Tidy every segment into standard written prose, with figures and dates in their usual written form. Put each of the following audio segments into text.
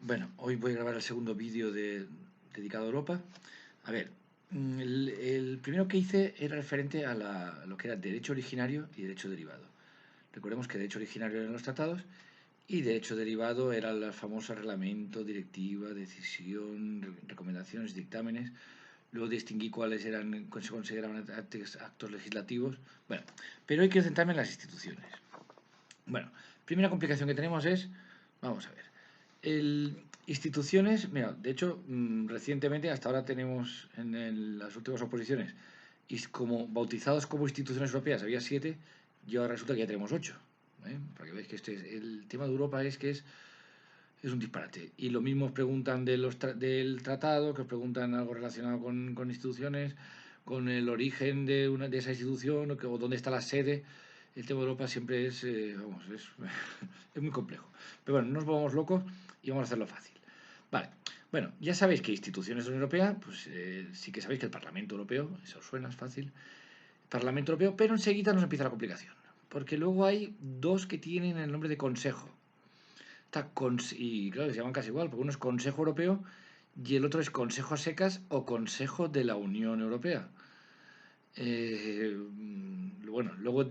Bueno, hoy voy a grabar el segundo vídeo dedicado a Europa. A ver, el primero que hice era referente a lo que era derecho originario y derecho derivado. Recordemos que derecho originario eran los tratados y derecho derivado era el famoso reglamento, directiva, decisión, recomendaciones, dictámenes. Luego distinguí cuáles eran, se consideraban actos legislativos. Bueno, pero hoy quiero centrarme en las instituciones. Bueno, primera complicación que tenemos es, vamos a ver, instituciones, mira, de hecho, recientemente, hasta ahora tenemos las últimas oposiciones, y como bautizados como instituciones europeas había 7, y ahora resulta que ya tenemos 8. Para que veáis que el tema de Europa es un disparate. Y lo mismo os preguntan del tratado, que os preguntan algo relacionado con instituciones, con el origen de esa institución, o dónde está la sede. El tema de Europa siempre vamos, es muy complejo. Pero bueno, no nos volvamos locos y vamos a hacerlo fácil. Vale, bueno, ya sabéis que instituciones de la Unión Europea, pues sí que sabéis que el Parlamento Europeo, eso os suena, es fácil, Parlamento Europeo, pero enseguida nos empieza la complicación. Porque luego hay dos que tienen el nombre de Consejo. Y claro, se llaman casi igual, porque uno es Consejo Europeo y el otro es Consejo a secas o Consejo de la Unión Europea. Bueno, luego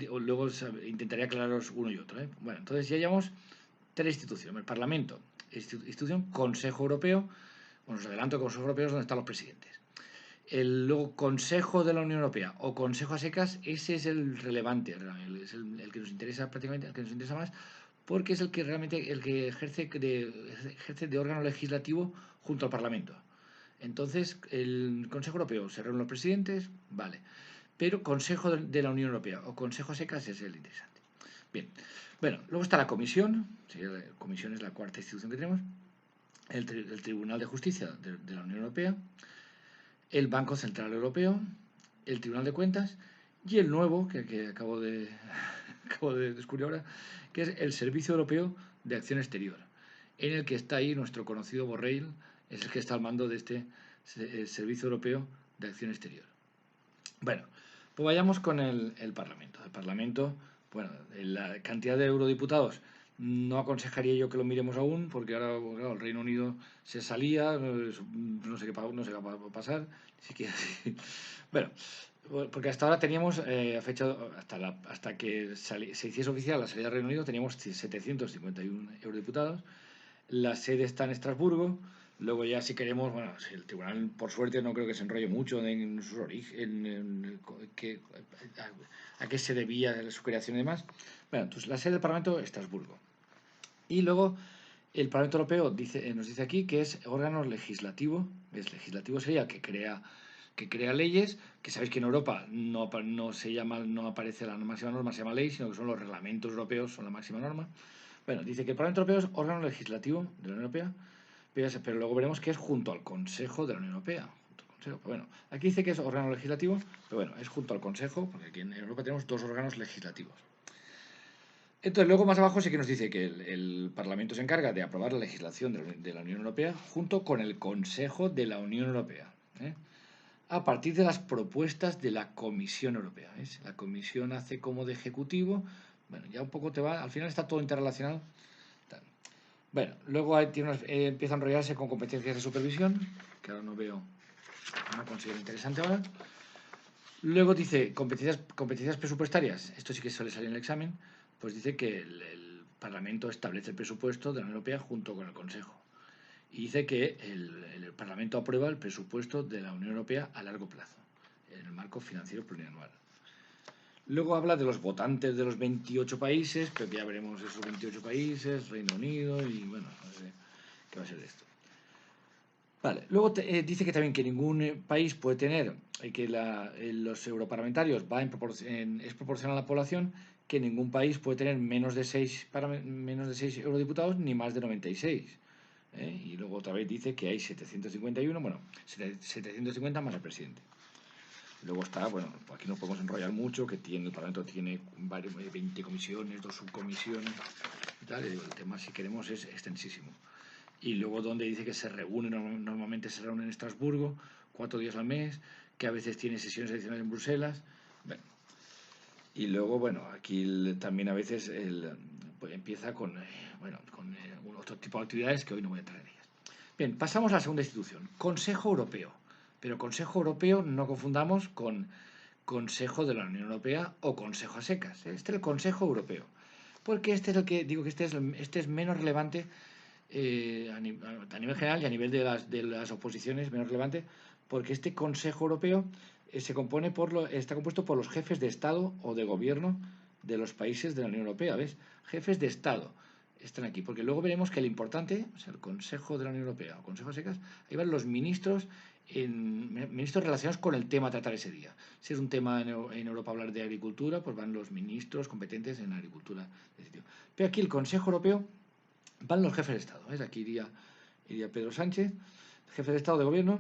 intentaré aclararos uno y otro. Bueno, entonces ya llevamos tres instituciones. El Parlamento, institución, Consejo Europeo. Bueno, os adelanto que Consejo Europeo es donde están los presidentes. Luego, Consejo de la Unión Europea o Consejo a secas, ese es el relevante, es el que nos interesa prácticamente, el que nos interesa más, porque es el que realmente ejerce de órgano legislativo junto al Parlamento. Entonces, el Consejo Europeo se reúnen los presidentes, vale, pero Consejo de la Unión Europea o Consejo a secas es el interesante. Bien, bueno, luego está la Comisión, la Comisión es la cuarta institución que tenemos, el Tribunal de Justicia de la Unión Europea, el Banco Central Europeo, el Tribunal de Cuentas y el nuevo, que acabo de descubrir ahora, que es el Servicio Europeo de Acción Exterior, en el que está ahí nuestro conocido Borrell, es el que está al mando de este Servicio Europeo de Acción Exterior. Bueno, pues vayamos con el Parlamento. El Parlamento, bueno, la cantidad de eurodiputados no aconsejaría yo que lo miremos aún, porque ahora claro, el Reino Unido se salía, no sé qué va a pasar. Bueno, porque hasta ahora teníamos, hasta que se hiciese oficial la salida del Reino Unido, teníamos 751 eurodiputados. La sede está en Estrasburgo. Luego ya si queremos, bueno, si el tribunal por suerte no creo que se enrolle mucho en sus orígenes, a qué se debía su creación y demás. Bueno, entonces la sede del Parlamento, Estrasburgo. Y luego el Parlamento Europeo nos dice aquí que es órgano legislativo. Es legislativo sería el que crea leyes, que sabéis que en Europa no aparece la máxima norma, se llama ley, sino que son los reglamentos europeos, son la máxima norma. Bueno, dice que el Parlamento Europeo es órgano legislativo de la Unión Europea, pero luego veremos que es junto al Consejo de la Unión Europea. Bueno, aquí dice que es órgano legislativo, pero bueno, es junto al Consejo, porque aquí en Europa tenemos dos órganos legislativos. Entonces, luego más abajo sí que nos dice que el Parlamento se encarga de aprobar la legislación de la Unión Europea junto con el Consejo de la Unión Europea, a partir de las propuestas de la Comisión Europea. La Comisión hace como de ejecutivo. Bueno, ya un poco al final está todo interrelacionado. Bueno, luego empieza a enrollarse con competencias de supervisión, que ahora no considero interesante ahora. Luego dice competencias presupuestarias, esto sí que suele salir en el examen, pues dice que el Parlamento establece el presupuesto de la Unión Europea junto con el Consejo. Y dice que el Parlamento aprueba el presupuesto de la Unión Europea a largo plazo, en el marco financiero plurianual. Luego habla de los votantes de los 28 países, pero ya veremos esos 28 países, Reino Unido y bueno, no sé qué va a ser de esto. Vale, luego dice que también que ningún país puede tener, que los europarlamentarios es proporcional a la población, que ningún país puede tener menos de 6 eurodiputados ni más de 96. Y luego otra vez dice que hay 751, bueno, 750 más el presidente. Luego está, bueno, aquí no podemos enrollar mucho, que el Parlamento tiene 20 comisiones, 2 subcomisiones y tal. El tema, si queremos, es extensísimo. Y luego donde dice que normalmente se reúnen en Estrasburgo 4 días al mes, que a veces tiene sesiones adicionales en Bruselas. Bueno. Y luego, bueno, aquí también a veces pues empieza con otro tipo de actividades que hoy no voy a entrar en ellas. Bien, pasamos a la segunda institución, Consejo Europeo. Pero Consejo Europeo no confundamos con Consejo de la Unión Europea o Consejo a secas. Este es el Consejo Europeo. Porque este es el que digo que este es menos relevante a nivel general y a nivel de las oposiciones, menos relevante, porque este Consejo Europeo está compuesto por los jefes de Estado o de Gobierno de los países de la Unión Europea, ¿ves? Jefes de Estado están aquí, porque luego veremos que el importante, o sea, el Consejo de la Unión Europea o Consejo de Secas, ahí van los ministros relacionados con el tema a tratar ese día. Si es un tema en Europa hablar de agricultura, pues van los ministros competentes en agricultura de ese tipo. Pero aquí el Consejo Europeo van los jefes de Estado. ¿Ves? Aquí iría Pedro Sánchez, jefe de Estado de Gobierno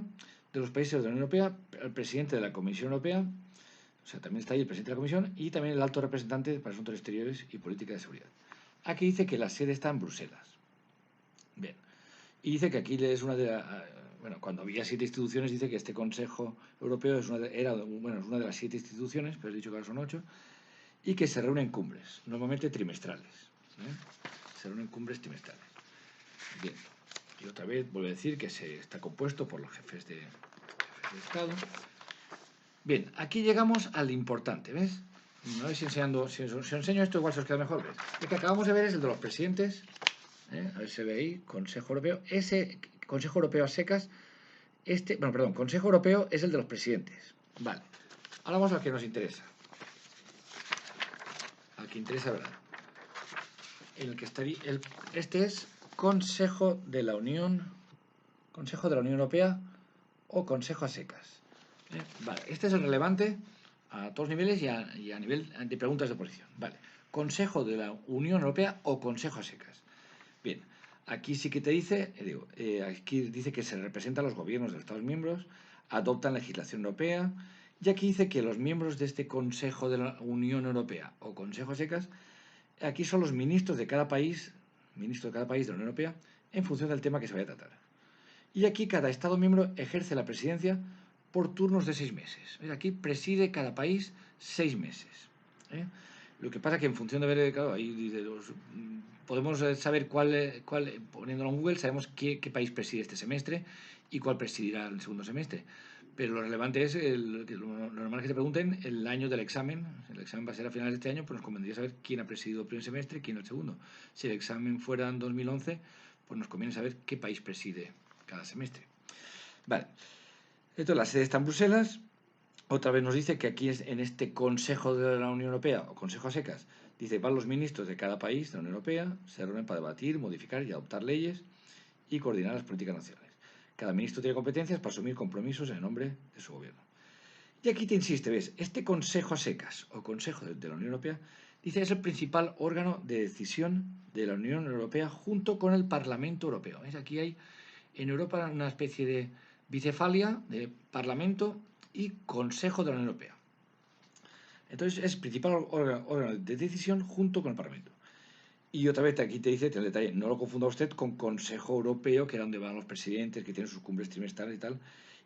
de los países de la Unión Europea, el presidente de la Comisión Europea, o sea, también está ahí el presidente de la Comisión, y también el alto representante para Asuntos Exteriores y Política de Seguridad. Aquí dice que la sede está en Bruselas. Bien. Y dice que aquí es una de las... Bueno, cuando había 7 instituciones, dice que este Consejo Europeo es una de las 7 instituciones, pero he dicho que ahora son 8, y que se reúnen cumbres, normalmente trimestrales. Se reúnen cumbres trimestrales. Bien. Y otra vez vuelvo a decir que está compuesto por los jefes de Estado. Bien, aquí llegamos al importante, ¿ves? No sé si os enseño esto, igual se os queda mejor. ¿Ves? El que acabamos de ver es el de los presidentes. A ver si se ve ahí, Consejo Europeo. Ese Consejo Europeo a secas, Consejo Europeo es el de los presidentes. Vale. Ahora vamos al que nos interesa. Al que interesa, ¿verdad? Este es Consejo de la Unión Europea o Consejo a secas. Vale, este es el relevante a todos niveles y a nivel de preguntas de oposición. Vale, Consejo de la Unión Europea o Consejo a secas. Bien, aquí sí que te dice, aquí dice que se representan los gobiernos de los Estados miembros, adoptan legislación europea, y aquí dice que los miembros de este Consejo de la Unión Europea o Consejo a secas, aquí son los ministros de cada país, de la Unión Europea, en función del tema que se vaya a tratar. Y aquí cada Estado miembro ejerce la presidencia por turnos de 6 meses. Aquí preside cada país 6 meses. Lo que pasa que en función de ver, claro, ahí podemos saber poniéndolo en Google, sabemos qué país preside este semestre y cuál presidirá el segundo semestre. Pero lo relevante es, lo normal es que te pregunten el año del examen. El examen va a ser a finales de este año, pues nos convendría saber quién ha presidido el primer semestre y quién el segundo. Si el examen fuera en 2011, pues nos conviene saber qué país preside cada semestre. Vale. Entonces la sede está en Bruselas. Otra vez nos dice que aquí en este Consejo de la Unión Europea o Consejo a secas, dice van los ministros de cada país de la Unión Europea, se reúnen para debatir, modificar y adoptar leyes y coordinar las políticas nacionales. Cada ministro tiene competencias para asumir compromisos en nombre de su gobierno. Y aquí te insiste, ¿ves? Este Consejo a secas o Consejo de la Unión Europea dice es el principal órgano de decisión de la Unión Europea junto con el Parlamento Europeo. ¿Ves? Aquí hay en Europa una especie de bicefalia de Parlamento y Consejo de la Unión Europea. Entonces es principal órgano de decisión junto con el Parlamento. Y otra vez aquí te dice el detalle, no lo confunda usted con Consejo Europeo, que era donde van los presidentes, que tienen sus cumbres trimestrales y tal.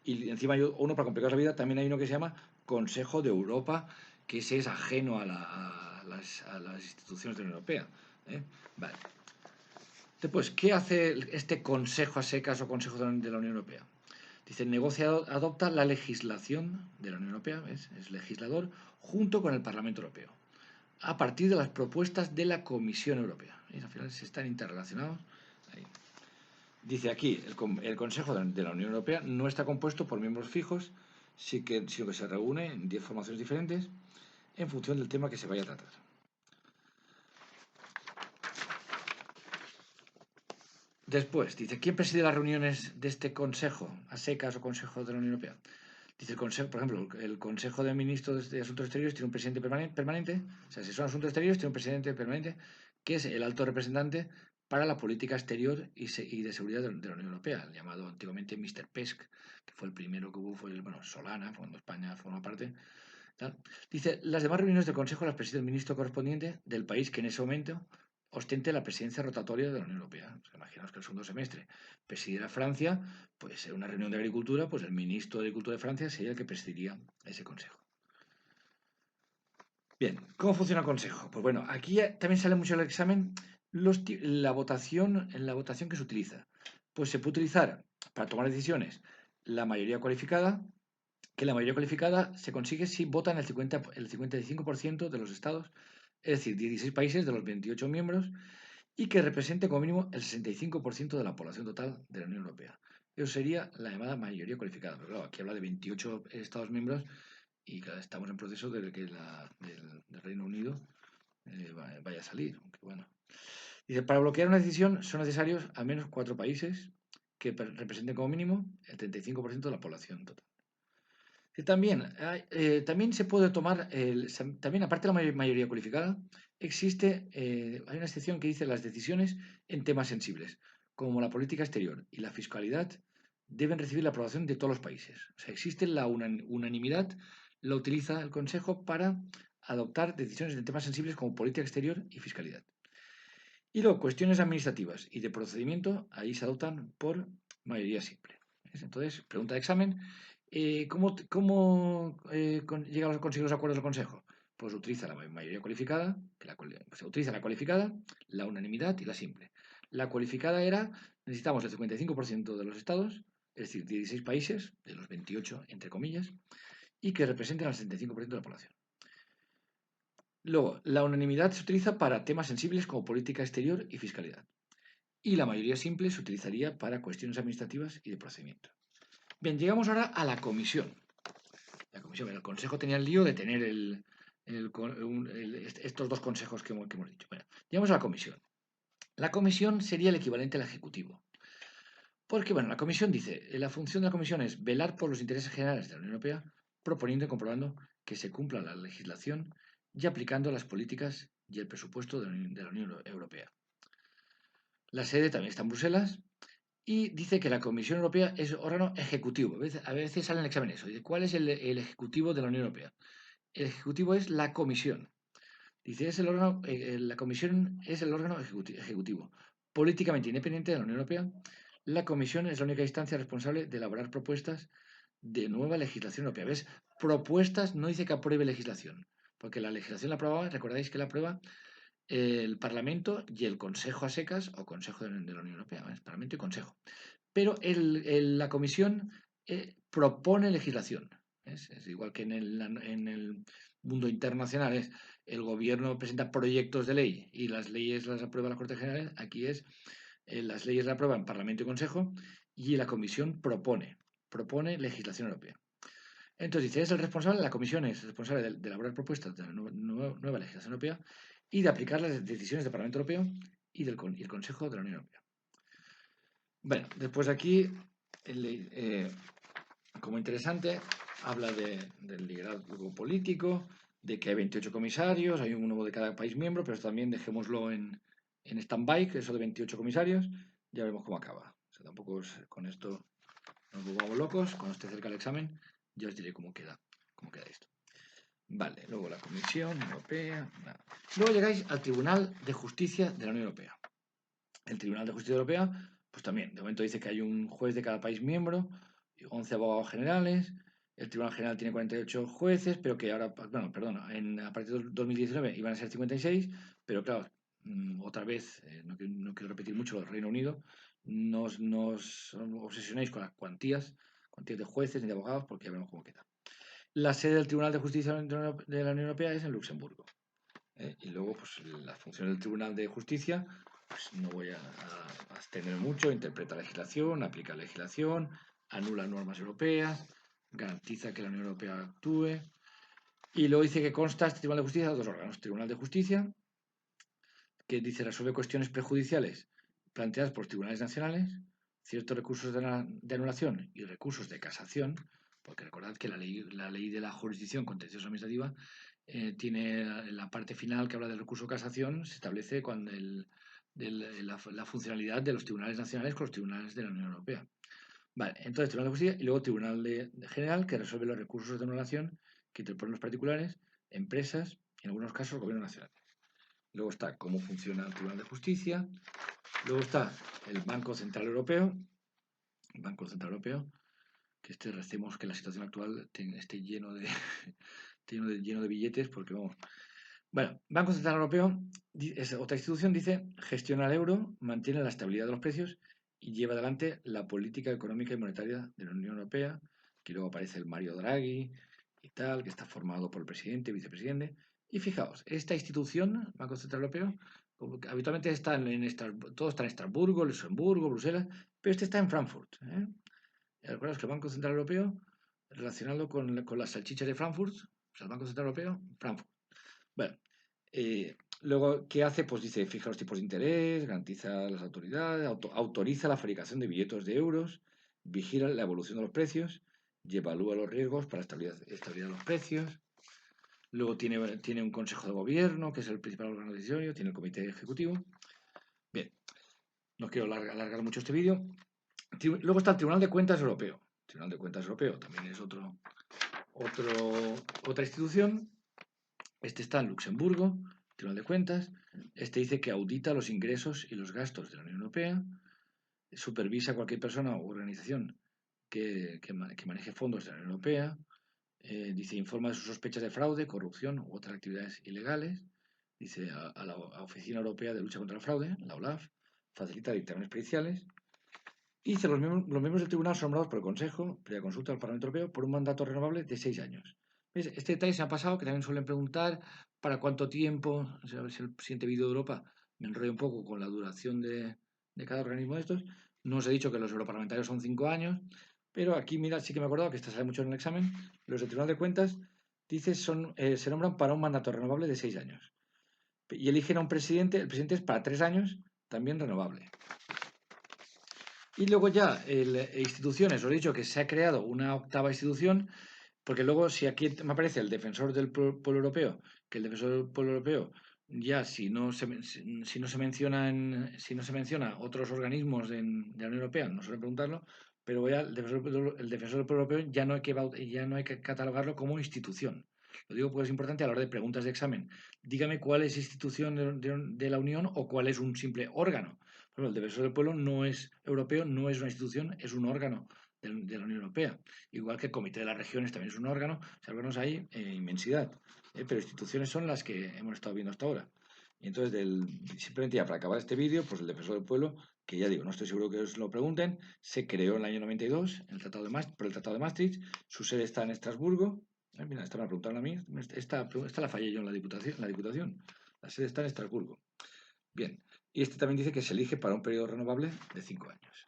Y encima hay uno, para complicar la vida, también hay uno que se llama Consejo de Europa, que ese es ajeno a las instituciones de la Unión Europea. Vale. Después, ¿qué hace este Consejo a secas o Consejo de la Unión Europea? Dice, adopta la legislación de la Unión Europea, ¿ves? Es legislador, junto con el Parlamento Europeo, a partir de las propuestas de la Comisión Europea. ¿Veis? Al final se están interrelacionados. Ahí. Dice aquí, el Consejo de la Unión Europea no está compuesto por miembros fijos, sino que se reúne en 10 formaciones diferentes en función del tema que se vaya a tratar. Después, dice, ¿quién preside las reuniones de este Consejo, a secas o Consejo de la Unión Europea? Dice el Consejo, por ejemplo, el Consejo de Ministros de Asuntos Exteriores tiene un presidente permanente, o sea, si son asuntos exteriores, tiene un presidente permanente, que es el alto representante para la política exterior y de seguridad de la Unión Europea, llamado antiguamente Mr. PESC, que fue el primero que hubo, Solana, cuando España forma parte. ¿Tal? Dice, las demás reuniones del Consejo las preside el ministro correspondiente del país que en ese momento ostente la presidencia rotatoria de la Unión Europea. Pues imaginaos que el segundo semestre presidirá Francia, pues en una reunión de agricultura, pues el ministro de Agricultura de Francia sería el que presidiría ese consejo. Bien, ¿cómo funciona el consejo? Pues bueno, aquí también sale mucho el examen la votación que se utiliza. pues se puede utilizar para tomar decisiones la mayoría cualificada, que la mayoría cualificada se consigue si votan el 55% de los estados, es decir, 16 países de los 28 miembros, y que represente como mínimo el 65% de la población total de la Unión Europea. Eso sería la llamada mayoría cualificada. Pero claro, aquí habla de 28 estados miembros y claro, estamos en proceso de que del Reino Unido vaya a salir. Aunque bueno. Dice, para bloquear una decisión son necesarios al menos 4 países que representen como mínimo el 35% de la población total. Y también se puede tomar, también aparte de la mayoría cualificada, hay una excepción que dice las decisiones en temas sensibles, como la política exterior y la fiscalidad, deben recibir la aprobación de todos los países. O sea, existe la unanimidad, la utiliza el Consejo para adoptar decisiones en temas sensibles como política exterior y fiscalidad. Y luego, cuestiones administrativas y de procedimiento, ahí se adoptan por mayoría simple. Entonces, pregunta de examen, ¿cómo llega a conseguir los acuerdos del Consejo? Pues utiliza la mayoría cualificada, se utiliza la cualificada, la unanimidad y la simple. La cualificada era, necesitamos el 55% de los estados, es decir, 16 países, de los 28, entre comillas, y que representen al 65% de la población. Luego, la unanimidad se utiliza para temas sensibles como política exterior y fiscalidad. Y la mayoría simple se utilizaría para cuestiones administrativas y de procedimiento. Bien, llegamos ahora a la comisión. La comisión, el Consejo tenía el lío de tener estos dos consejos que hemos dicho. Bueno, llegamos a la comisión. La comisión sería el equivalente al ejecutivo. Porque, bueno, la comisión dice, la función de la comisión es velar por los intereses generales de la Unión Europea, proponiendo y comprobando que se cumpla la legislación y aplicando las políticas y el presupuesto de la Unión Europea. La sede también está en Bruselas y dice que la Comisión Europea es órgano ejecutivo. A veces sale en el examen eso. Dice, ¿cuál es el ejecutivo de la Unión Europea? El ejecutivo es la Comisión. Dice, la Comisión es el órgano ejecutivo. Políticamente independiente de la Unión Europea, la Comisión es la única instancia responsable de elaborar propuestas de nueva legislación europea. ¿Ves? Propuestas no dice que apruebe legislación, porque la legislación la aprobaba, recordáis que la aprueba el Parlamento y el Consejo a secas o Consejo de la Unión Europea, ¿ves? Parlamento y Consejo. Pero la Comisión propone legislación. Es igual que en el mundo internacional es el gobierno presenta proyectos de ley y las leyes las aprueba la Corte General. Aquí las leyes las aprueban Parlamento y Consejo y la Comisión propone legislación europea. Entonces dice, la Comisión es responsable de elaborar propuestas de la nueva legislación europea y de aplicar las decisiones del Parlamento Europeo y el Consejo de la Unión Europea. Bueno, después aquí, como interesante, habla del liderazgo político, de que hay 28 comisarios, hay uno de cada país miembro, pero también dejémoslo en stand-by, que eso de 28 comisarios, ya veremos cómo acaba. O sea, tampoco con esto nos volvamos locos, cuando esté cerca el examen, ya os diré cómo queda esto. Vale, luego la Comisión Europea. Nada. Luego llegáis al Tribunal de Justicia de la Unión Europea. El Tribunal de Justicia Europea, pues también, de momento dice que hay un juez de cada país miembro, 11 abogados generales. El Tribunal General tiene 48 jueces, pero que ahora, bueno, perdón, a partir de 2019 iban a ser 56, pero claro, otra vez, no quiero repetir mucho, el Reino Unido, no os obsesionéis con las cuantías de jueces ni de abogados, porque ya veremos cómo queda. La sede del Tribunal de Justicia de la Unión Europea es en Luxemburgo. Y luego, pues la función del Tribunal de Justicia, pues no voy a extender mucho, interpreta legislación, aplica legislación, anula normas europeas, garantiza que la Unión Europea actúe. Y luego dice que consta este Tribunal de Justicia de dos órganos. Tribunal de Justicia, que dice resuelve cuestiones prejudiciales planteadas por tribunales nacionales, ciertos recursos de anulación y recursos de casación, porque recordad que la ley de la jurisdicción contencioso administrativa tiene la parte final que habla del recurso de casación, se establece cuando la funcionalidad de los tribunales nacionales con los tribunales de la Unión Europea. Vale, entonces Tribunal de Justicia y luego Tribunal General que resuelve los recursos de anulación que interponen los particulares, empresas y en algunos casos el Gobierno Nacional. Luego está cómo funciona el Tribunal de Justicia. Luego está el Banco Central Europeo. El Banco Central Europeo, que recemos que la situación actual esté lleno de, lleno de billetes, porque vamos. Bueno, Banco Central Europeo es otra institución, dice, gestiona el euro, mantiene la estabilidad de los precios y lleva adelante la política económica y monetaria de la Unión Europea. Aquí luego aparece el Mario Draghi y tal, que está formado por el presidente, vicepresidente. Y fijaos, esta institución, Banco Central Europeo, como que habitualmente está todo está en Estrasburgo, Luxemburgo, Bruselas, pero este está en Frankfurt. Recuerdas que el Banco Central Europeo, relacionado con las salchichas de Frankfurt, o sea, el Banco Central Europeo, Frankfurt. Bueno, luego, ¿qué hace? Pues dice, fija los tipos de interés, garantiza las autoridades, autoriza la fabricación de billetes de euros, vigila la evolución de los precios y evalúa los riesgos para estabilidad de los precios. Luego tiene un consejo de gobierno, que es el principal órgano decisorio, tiene el comité ejecutivo. Bien, no quiero alargar mucho este vídeo. Luego está el Tribunal de Cuentas Europeo. El Tribunal de Cuentas Europeo también es otra institución. Este está en Luxemburgo, Tribunal de Cuentas. Este dice que audita los ingresos y los gastos de la Unión Europea, supervisa a cualquier persona o organización que maneje fondos de la Unión Europea, dice, informa de sus sospechas de fraude, corrupción u otras actividades ilegales, dice a la Oficina Europea de Lucha contra el Fraude, la OLAF, facilita dictámenes periciales. Y dice, los miembros del tribunal son nombrados por el Consejo, previa consulta al Parlamento Europeo, por un mandato renovable de 6 años. ¿Ves? Este detalle se ha pasado, que también suelen preguntar para cuánto tiempo, o sea, a ver si el siguiente vídeo de Europa me enrollo un poco con la duración de cada organismo de estos. No os he dicho que los europarlamentarios son 5 años, pero aquí, mira, sí que me he acordado que esta sale mucho en el examen. Los del Tribunal de Cuentas, dice, se nombran para un mandato renovable de 6 años. Y eligen a un presidente, el presidente es para 3 años, también renovable. Y luego ya, instituciones, os he dicho que se ha creado una octava institución, porque luego si aquí me aparece el defensor del pueblo europeo, que el defensor del pueblo europeo, ya si no se menciona otros organismos de la Unión Europea, no suelen preguntarlo, pero ya el defensor del pueblo europeo ya no hay que catalogarlo como institución. Lo digo porque es importante a la hora de preguntas de examen. Dígame cuál es institución de la Unión o cuál es un simple órgano. Bueno, el defensor del pueblo no es europeo, no es una institución, es un órgano de la Unión Europea. Igual que el Comité de las Regiones también es un órgano, o sea, órganos hay inmensidad. Pero instituciones son las que hemos estado viendo hasta ahora. Y entonces, simplemente ya para acabar este vídeo, pues el defensor del pueblo, que ya digo, no estoy seguro que os lo pregunten, se creó en el año 92 por el Tratado de Maastricht, su sede está en Estrasburgo. Mira, esta me la preguntaron a mí, esta la fallé yo en la Diputación. La sede está en Estrasburgo. Bien, y este también dice que se elige para un periodo renovable de 5 años.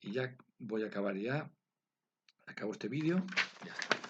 Y ya voy a acabar acabo este vídeo, ya está.